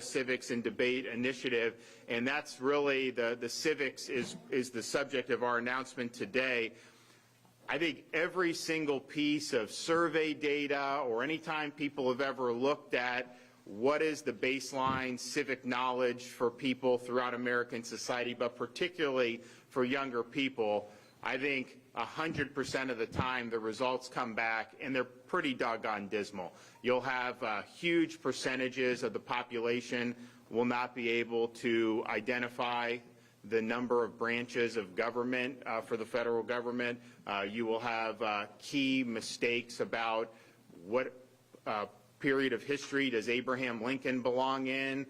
Civics and Debate Initiative, and that's really the civics is the subject of our announcement today. I think every single piece of survey data or any time people have ever looked at what is the baseline civic knowledge for people throughout American society, but particularly for younger people, I think 100% of the time the results come back and they're pretty doggone dismal. You'll have huge percentages of the population will not be able to identify the number of branches of government for the federal government. You will have key mistakes about what period of history does Abraham Lincoln belong in,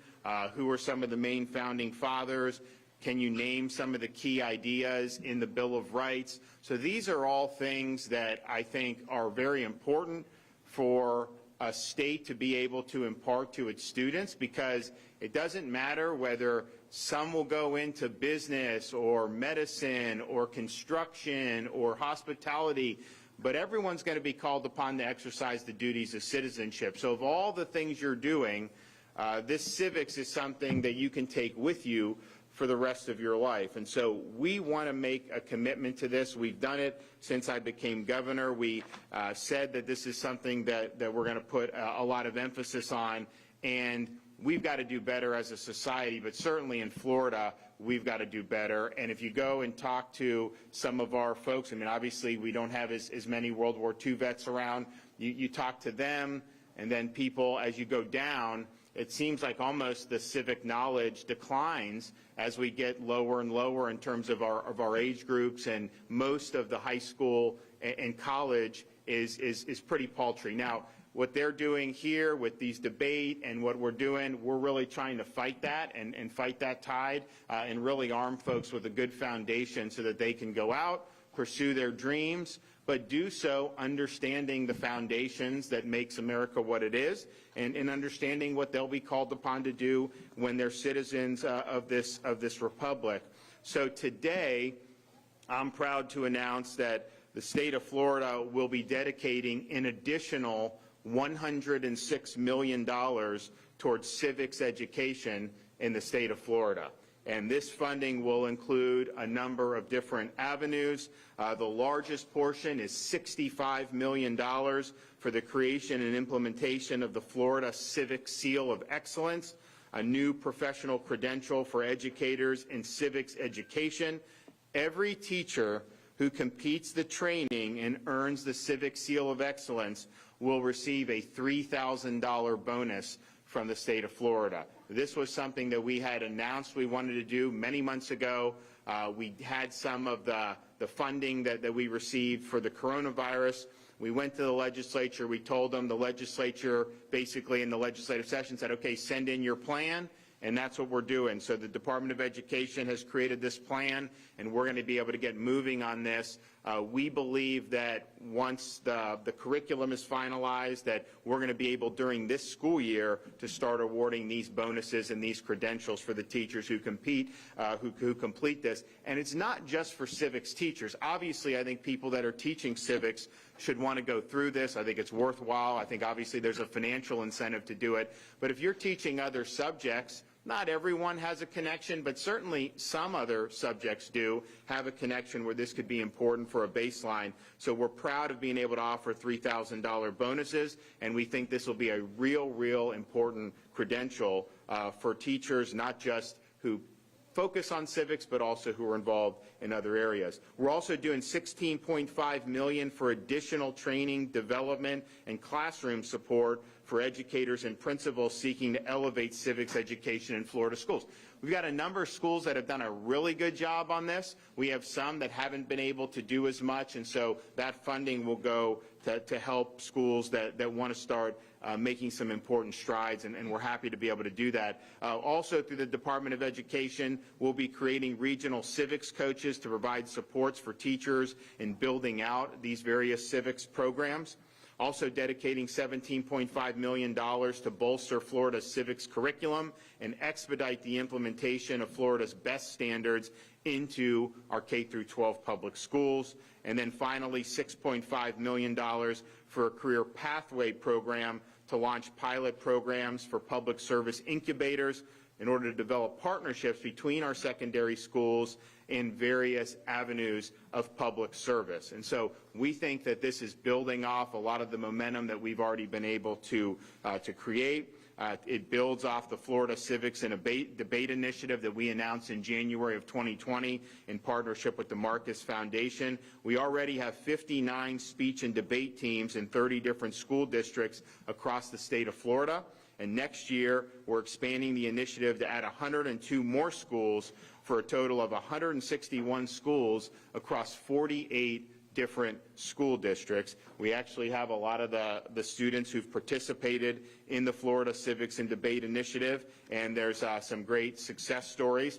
who are some of the main founding fathers. Can you name some of the key ideas in the Bill of Rights? So these are all things that I think are very important for a state to be able to impart to its students, because it doesn't matter whether some will go into business or medicine or construction or hospitality, but everyone's going to be called upon to exercise the duties of citizenship. So of all the things you're doing, this civics is something that you can take with you for the rest of your life. And so we want to make a commitment to this. We've done it since I became governor. We said that this is something that we're going to put a lot of emphasis on, and we've got to do better as a society, but certainly in Florida, we've got to do better. And if you go and talk to some of our folks, I mean, obviously we don't have as many World War II vets around. You talk to them, and then people, as you go down, it seems like almost the civic knowledge declines as we get lower and lower in terms of our age groups, and most of the high school and college is pretty paltry. Now, what they're doing here with these debate and what we're doing, we're really trying to fight that and fight that tide and really arm folks with a good foundation so that they can go out, pursue their dreams, but do so understanding the foundations that makes America what it is, and understanding what they'll be called upon to do when they're citizens of this republic. So today, I'm proud to announce that the state of Florida will be dedicating an additional $106 million towards civics education in the state of Florida. And this funding will include a number of different avenues. The largest portion is $65 million for the creation and implementation of the Florida Civic Seal of Excellence, a new professional credential for educators in civics education. Every teacher who completes the training and earns the Civic Seal of Excellence will receive a $3,000 bonus from the state of Florida. This was something that we had announced we wanted to do many months ago. We had some of the funding that we received for the coronavirus. We went to the legislature. We told them, the legislature basically in the legislative session said, okay, send in your plan. And that's what we're doing. So the Department of Education has created this plan, and we're going to be able to get moving on this. We believe that once the curriculum is finalized, that we're going to be able during this school year to start awarding these bonuses and these credentials for the teachers who complete this. And it's not just for civics teachers. Obviously, I think people that are teaching civics should want to go through this. I think it's worthwhile. I think obviously there's a financial incentive to do it. But if you're teaching other subjects, not everyone has a connection, but certainly some other subjects do have a connection where this could be important for a baseline. So we're proud of being able to offer $3,000 bonuses, and we think this will be a real important credential for teachers, not just who focus on civics, but also who are involved in other areas. We're also doing $16.5 million for additional training, development, and classroom support for educators and principals seeking to elevate civics education in Florida schools. We've got a number of schools that have done a really good job on this. We have some that haven't been able to do as much, and so that funding will go to help schools that want to start making some important strides, and we're happy to be able to do that. Also, through the Department of Education, we'll be creating regional civics coaches to provide supports for teachers in building out these various civics programs. Also dedicating $17.5 million to bolster Florida's civics curriculum and expedite the implementation of Florida's best standards into our K-12 public schools. And then finally, $6.5 million for a career pathway program to launch pilot programs for public service incubators in order to develop partnerships between our secondary schools in various avenues of public service. And so we think that this is building off a lot of the momentum that we've already been able to create. It builds off the Florida Civics and Debate Initiative that we announced in January of 2020 in partnership with the Marcus Foundation. We already have 59 speech and debate teams in 30 different school districts across the state of Florida. And next year, we're expanding the initiative to add 102 more schools for a total of 161 schools across 48 different school districts. We actually have a lot of the students who've participated in the Florida Civics and Debate Initiative, and there's some great success stories.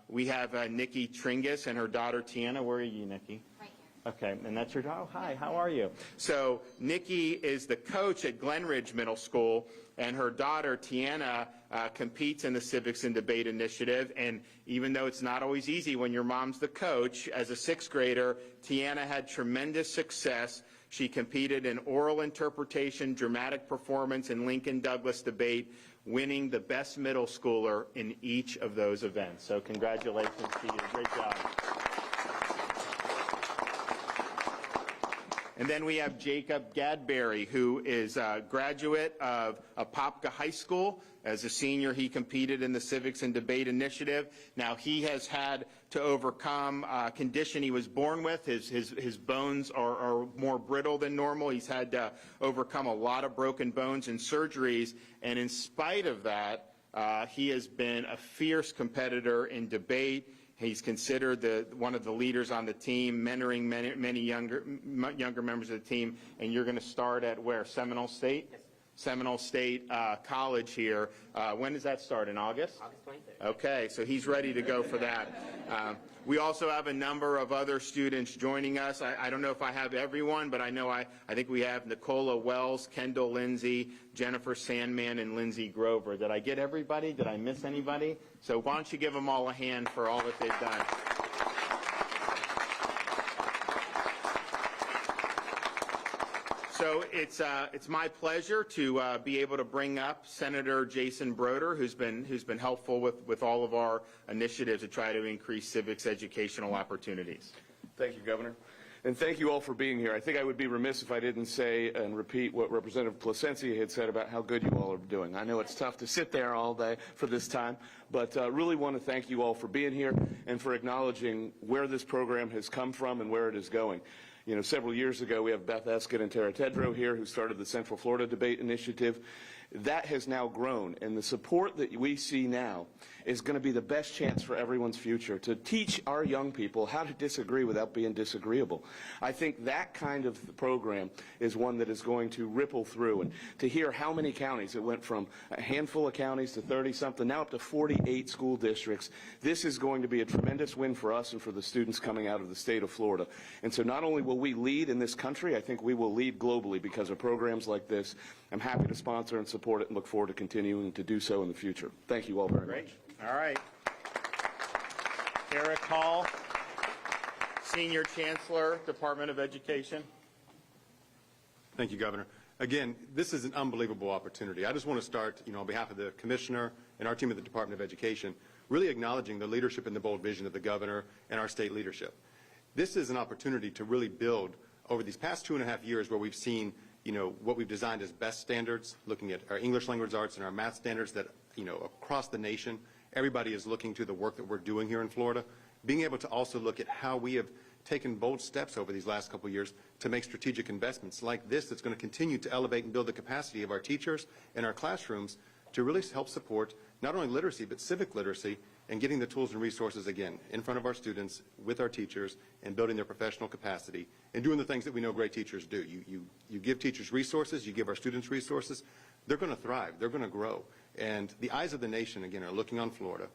We have Nikki Tringus and her daughter Tiana. Where are you, Nikki? Right here. Okay, and that's your daughter. Oh, hi, how are you? So Nikki is the coach at Glenridge Middle School, and her daughter Tiana competes in the Civics and Debate Initiative. And even though it's not always easy when your mom's the coach, as a sixth grader, Tiana had tremendous success. She competed in oral interpretation, dramatic performance, and Lincoln Douglas debate, winning the best middle schooler in each of those events. So congratulations to you. Great job. And then we have Jacob Gadberry, who is a graduate of Apopka High School. As a senior, he competed in the Civics and Debate Initiative. Now, he has had to overcome a condition he was born with. His bones are more brittle than normal. He's had to overcome a lot of broken bones and surgeries. And in spite of that, he has been a fierce competitor in debate. He's considered one of the leaders on the team, mentoring many younger members of the team. And you're going to start at where? Seminole State? Yes. Seminole State College here. When does that start? In August? August 23rd. Okay, so he's ready to go for that. We also have a number of other students joining us. I don't know if I have everyone, but I know I think we have Nicola Wells, Kendall Lindsay, Jennifer Sandman, and Lindsay Grover. Did I get everybody? Did I miss anybody? So why don't you give them all a hand for all that they've done. So it's my pleasure to be able to bring up Senator Jason Broder, who's been helpful with all of our initiatives to try to increase civics educational opportunities. Thank you, Governor. And thank you all for being here. I think I would be remiss if I didn't say and repeat what Representative Placencia had said about how good you all are doing. I know it's tough to sit there all day for this time, but really want to thank you all for being here and for acknowledging where this program has come from and where it is going. You know, several years ago, we have Beth Eskin and Tara Tedrow here who started the Central Florida Debate Initiative. That has now grown, and the support that we see now is going to be the best chance for everyone's future to teach our young people how to disagree without being disagreeable. I think that kind of program is one that is going to ripple through, and to hear how many counties, it went from a handful of counties to 30-something, now up to 48 school districts. This is going to be a tremendous win for us and for the students coming out of the state of Florida. And so not only will we lead in this country, I think we will lead globally because of programs like this. I'm happy to sponsor and support it and look forward to continuing to do so in the future. Thank you all very much. All right. Eric Hall, Senior Chancellor, Department of Education. Thank you, Governor. Again, this is an unbelievable opportunity. I just want to start, on behalf of the Commissioner and our team at the Department of Education, really acknowledging the leadership and the bold vision of the Governor and our state leadership. This is an opportunity to really build over these past 2.5 years where we've seen what we've designed as best standards, looking at our English language arts and our math standards that, across the nation, everybody is looking to the work that we're doing here in Florida. Being able to also look at how we have taken bold steps over these last couple of years to make strategic investments like this that's going to continue to elevate and build the capacity of our teachers and our classrooms to really help support not only literacy but civic literacy and getting the tools and resources, again, in front of our students, with our teachers, and building their professional capacity, and doing the things that we know great teachers do. You give teachers resources, you give our students resources, they're going to thrive, they're going to grow. And the eyes of the nation, again, are looking on Florida.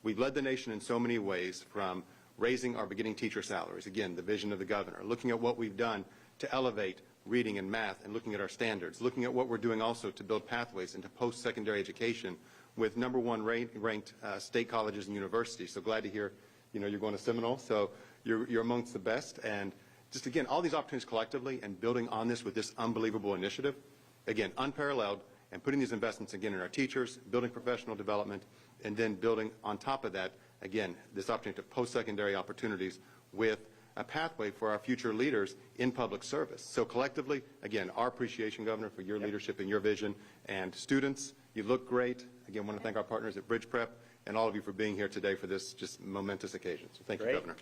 We've led the nation in so many ways, from raising our beginning teacher salaries, again, the vision of the Governor, looking at what we've done to elevate reading and math, and looking at our standards, looking at what we're doing also to build pathways into post-secondary education with #1 ranked state colleges and universities. So glad to hear, you're going to Seminole, so you're amongst the best. And just again, all these opportunities collectively and building on this with this unbelievable initiative again, unparalleled, and putting these investments again in our teachers, building professional development, and then building on top of that, again, this opportunity to post-secondary opportunities with a pathway for our future leaders in public service. So collectively, again, our appreciation, Governor, for your leadership and your vision. And students, you look great. Again, I want to thank our partners at BridgePrep and all of you for being here today for this just momentous occasion. So thank you, Governor.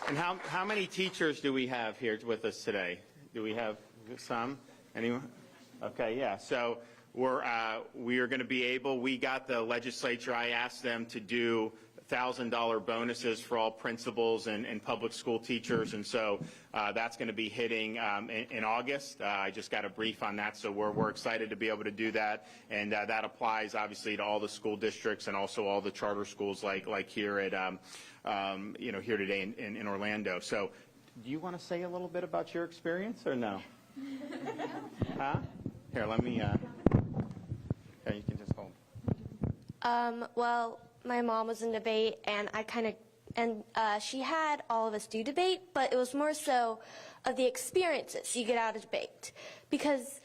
And how many teachers do we have here with us today? Do we have some? Anyone? Okay, yeah. So we are going to be able, we got the legislature, I asked them to do $1,000 bonuses for all principals and public school teachers, and so that's going to be hitting in August. I just got a brief on that, so we're excited to be able to do that, and that applies obviously to all the school districts and also all the charter schools like here at here today in Orlando. So, do you want to say a little bit about your experience or no? Huh? Here, let me. Okay, you can just hold. Well, my mom was in debate, and she had all of us do debate, but it was more so of the experiences you get out of debate, because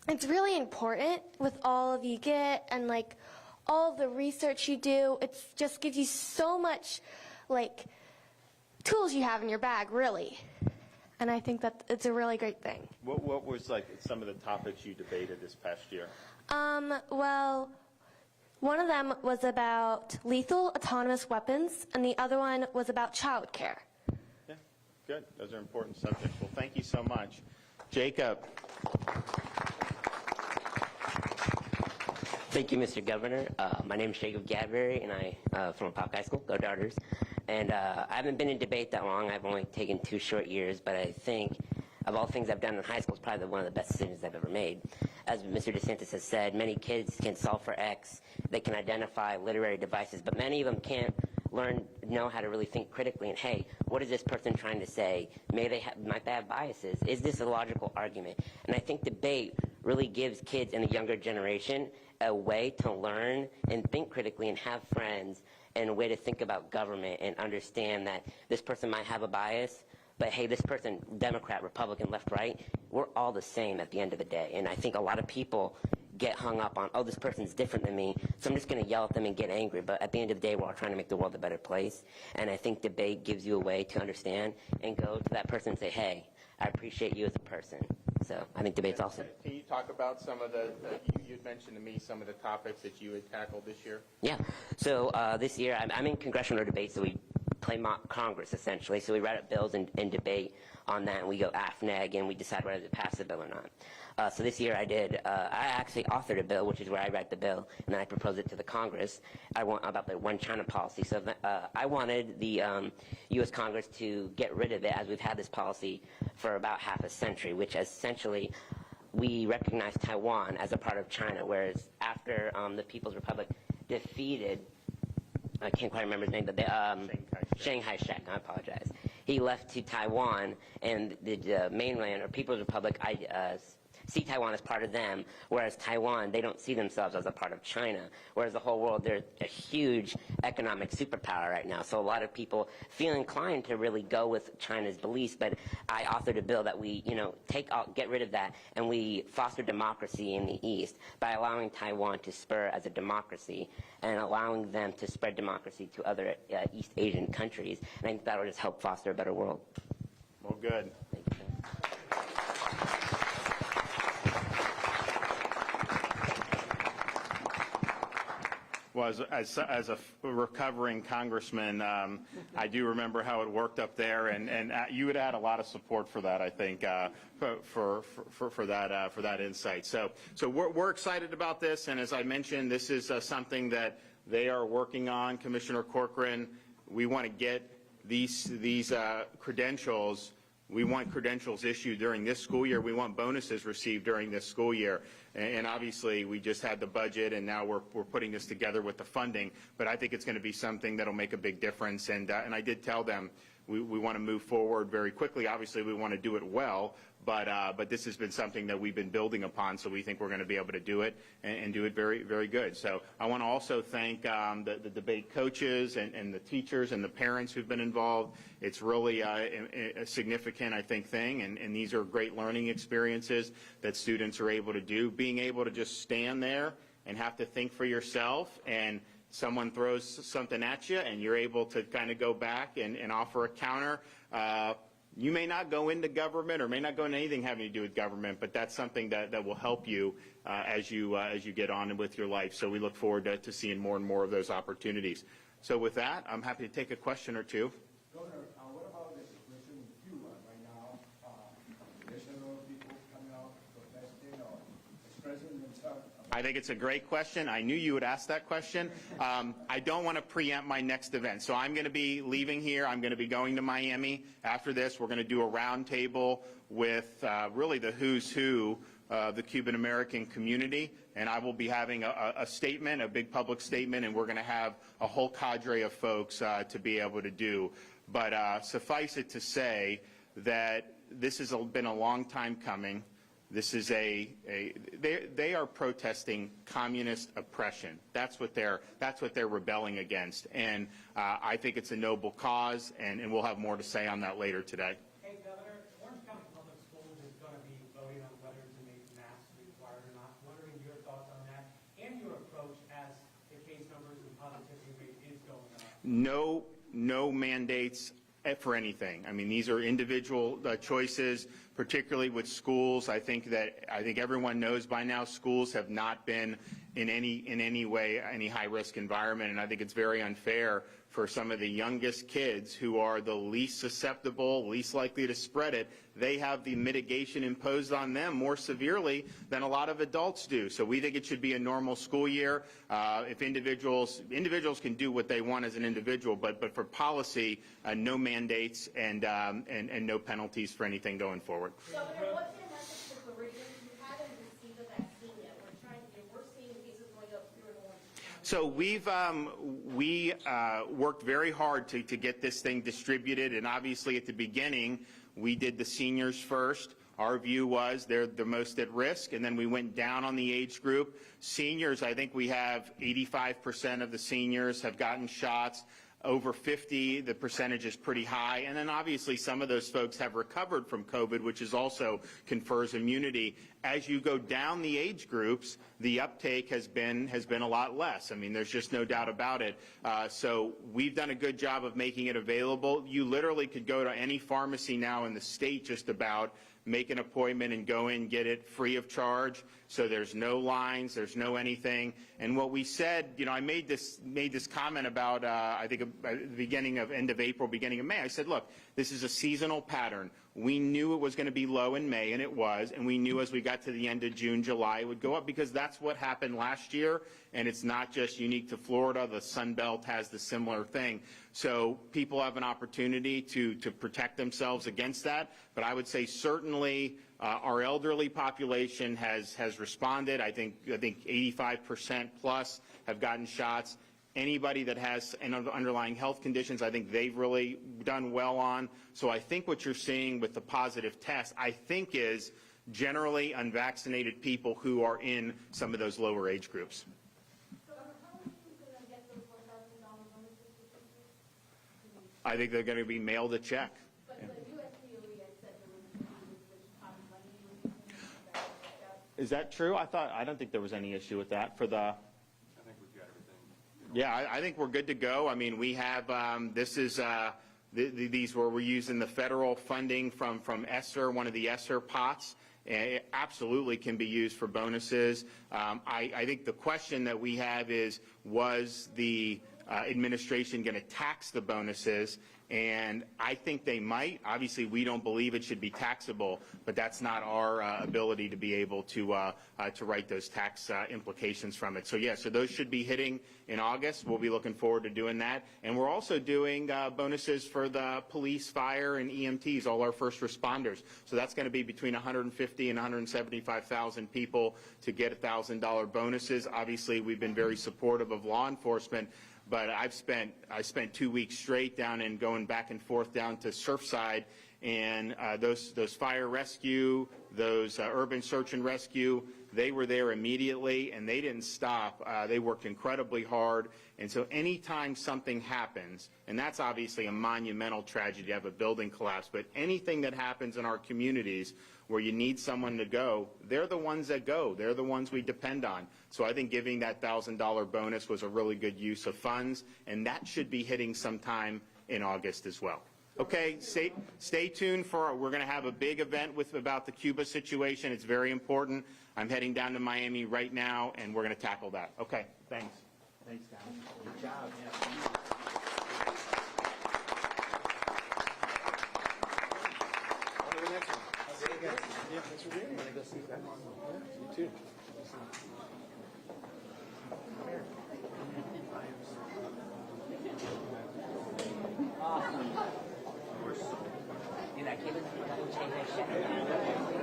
it's really important with all of you get and like all of the research you do. It just gives you so much like tools you have in your bag, really. And I think that it's a really great thing. What was like some of the topics you debated this past year? Well, one of them was about lethal autonomous weapons, and the other one was about child care. Yeah, good. Those are important subjects. Well, thank you so much. Jacob. Thank you, Mr. Governor. My name is Jacob Gadbury, and I'm from Apopka High School. Go Darters. And I haven't been in debate that long. I've only taken 2 short years, but I think of all things I've done in high school, it's probably one of the best decisions I've ever made. As Mr. DeSantis has said, many kids can solve for X. They can identify literary devices, but many of them can't know how to really think critically and, hey, what is this person trying to say? Might they have biases? Is this a logical argument? And I think debate really gives kids in the younger generation a way to learn and think critically and have friends and a way to think about government and understand that this person might have a bias, but hey, this person, Democrat, Republican, left, right, we're all the same at the end of the day. And I think a lot of people get hung up on, oh, this person's different than me, so I'm just going to yell at them and get angry. But at the end of the day, we're all trying to make the world a better place. And I think debate gives you a way to understand and go to that person and say, hey, I appreciate you as a person. So I think debate's awesome. Can you talk about some of you'd mentioned to me some of the topics that you had tackled this year? Yeah. So this year, I'm in congressional debate, so we play mock Congress, essentially. So we write up bills and debate on that, and we go AFNEG, and we decide whether to pass the bill or not. So this year I actually authored a bill, which is where I write the bill, and then I propose it to the Congress. I want about the one China policy. So I wanted the U.S. Congress to get rid of it, as we've had this policy for about half a century, which essentially we recognize Taiwan as a part of China, whereas after the People's Republic defeated, I can't quite remember his name, but Chiang Kai-shek, I apologize. He left to Taiwan, and the mainland, or People's Republic, see Taiwan as part of them, whereas Taiwan, they don't see themselves as a part of China, whereas the whole world, they're a huge economic superpower right now. So a lot of people feel inclined to really go with China's beliefs, but I authored a bill that we, get rid of that, and we foster democracy in the East by allowing Taiwan to spur as a democracy and allowing them to spread democracy to other East Asian countries. And I think that will just help foster a better world. Well, good. Thank you. Well, as a recovering congressman, I do remember how it worked up there, and you would add a lot of support for that, I think, for that insight. So we're excited about this, and as I mentioned, this is something that they are working on. Commissioner Corcoran, we want to get these credentials. We want credentials issued during this school year. We want bonuses received during this school year. And obviously, we just had the budget, and now we're putting this together with the funding. But I think it's going to be something that will make a big difference. And I did tell them we want to move forward very quickly. Obviously, we want to do it well, but this has been something that we've been building upon, so we think we're going to be able to do it and do it very, very good. So I want to also thank the debate coaches and the teachers and the parents who've been involved. It's really a significant, I think, thing, and these are great learning experiences that students are able to do. Being able to just stand there and have to think for yourself, and someone throws something at you and you're able to kind of go back and offer a counter. You may not go into government or may not go into anything having to do with government, but that's something that will help you as you get on with your life. So we look forward to seeing more and more of those opportunities. So with that, I'm happy to take a question or two. Governor, what about the situation in Cuba right now? There's a lot of people coming out protesting or expressing themselves. I think it's a great question. I knew you would ask that question. I don't want to preempt my next event. So I'm going to be leaving here. I'm going to be going to Miami. After this, we're going to do a roundtable with really the who's who of the Cuban-American community. And I will be having a statement, a big public statement, and we're going to have a whole cadre of folks to be able to do. But suffice it to say that this has been a long time coming. This is they are protesting communist oppression. That's what they're rebelling against, and I think it's a noble cause, and we'll have more to say on that later today. Hey, Governor, Orange County Public Schools is going to be voting on whether to make masks required or not. Wondering your thoughts on that and your approach as the case numbers and positivity rate is going up. No mandates for anything. I mean, these are individual choices, particularly with schools. I think everyone knows by now schools have not been in any way any high-risk environment, and I think it's very unfair for some of the youngest kids who are the least susceptible, least likely to spread it. They have the mitigation imposed on them more severely than a lot of adults do. So we think it should be a normal school year. If individuals can do what they want as an individual, but for policy, no mandates and no penalties for anything going forward. Governor, what's your message to Floridians who haven't received the vaccine yet? We're seeing cases going up here in Orange County. So we worked very hard to get this thing distributed, and obviously at the beginning we did the seniors first. Our view was they're the most at risk, and then we went down on the age group. Seniors, I think we have 85% of the seniors have gotten shots. Over 50, the percentage is pretty high. And then obviously some of those folks have recovered from COVID, which is also confers immunity. As you go down the age groups, the uptake has been a lot less. I mean, there's just no doubt about it. So we've done a good job of making it available. You literally could go to any pharmacy now in the state just about, make an appointment and go in, get it free of charge. So there's no lines, there's no anything. And what we said, I made this comment about, I think at the end of April, beginning of May. I said, look, this is a seasonal pattern. We knew it was going to be low in May, and it was, and we knew as we got to the end of June, July, it would go up because that's what happened last year, and it's not just unique to Florida. The Sun Belt has the similar thing. So people have an opportunity to protect themselves against that, but I would say certainly our elderly population has responded. I think 85% plus have gotten shots. Anybody that has underlying health conditions, I think they've really done well on. So I think what you're seeing with the positive test, I think, is generally unvaccinated people who are in some of those lower age groups. So how are you going to get those $1,000 bonuses? I think they're going to be mailed a check. But the USDOE has said there was which kind of money you would use for that. Is that true? I don't think there was any issue with that for the. I think we've got everything. Yeah, I think we're good to go. I mean, we have, this is, these where we're using the federal funding from ESSER, one of the ESSER pots. It absolutely can be used for bonuses. I think the question that we have is, was the administration going to tax the bonuses? And I think they might. Obviously, we don't believe it should be taxable, but that's not our ability to be able to write those tax implications from it. So, yeah, so those should be hitting in August. We'll be looking forward to doing that. And we're also doing bonuses for the police, fire, and EMTs, all our first responders. So that's going to be between 150 and 175,000 people to get $1,000 bonuses. Obviously, we've been very supportive of law enforcement. But I spent 2 weeks straight down and going back and forth down to Surfside and those fire rescue, those urban search and rescue, they were there immediately, and they didn't stop. They worked incredibly hard. And so anytime something happens, and that's obviously a monumental tragedy to have a building collapse, but anything that happens in our communities where you need someone to go, they're the ones that go. They're the ones we depend on. So I think giving that $1,000 bonus was a really good use of funds, and that should be hitting sometime in August as well. Okay, stay tuned we're going to have a big event about the Cuba situation. It's very important. I'm heading down to Miami right now, and we're going to tackle that. Okay, thanks. Thanks, guys. Good job. Dude, I can't believe I change that shit.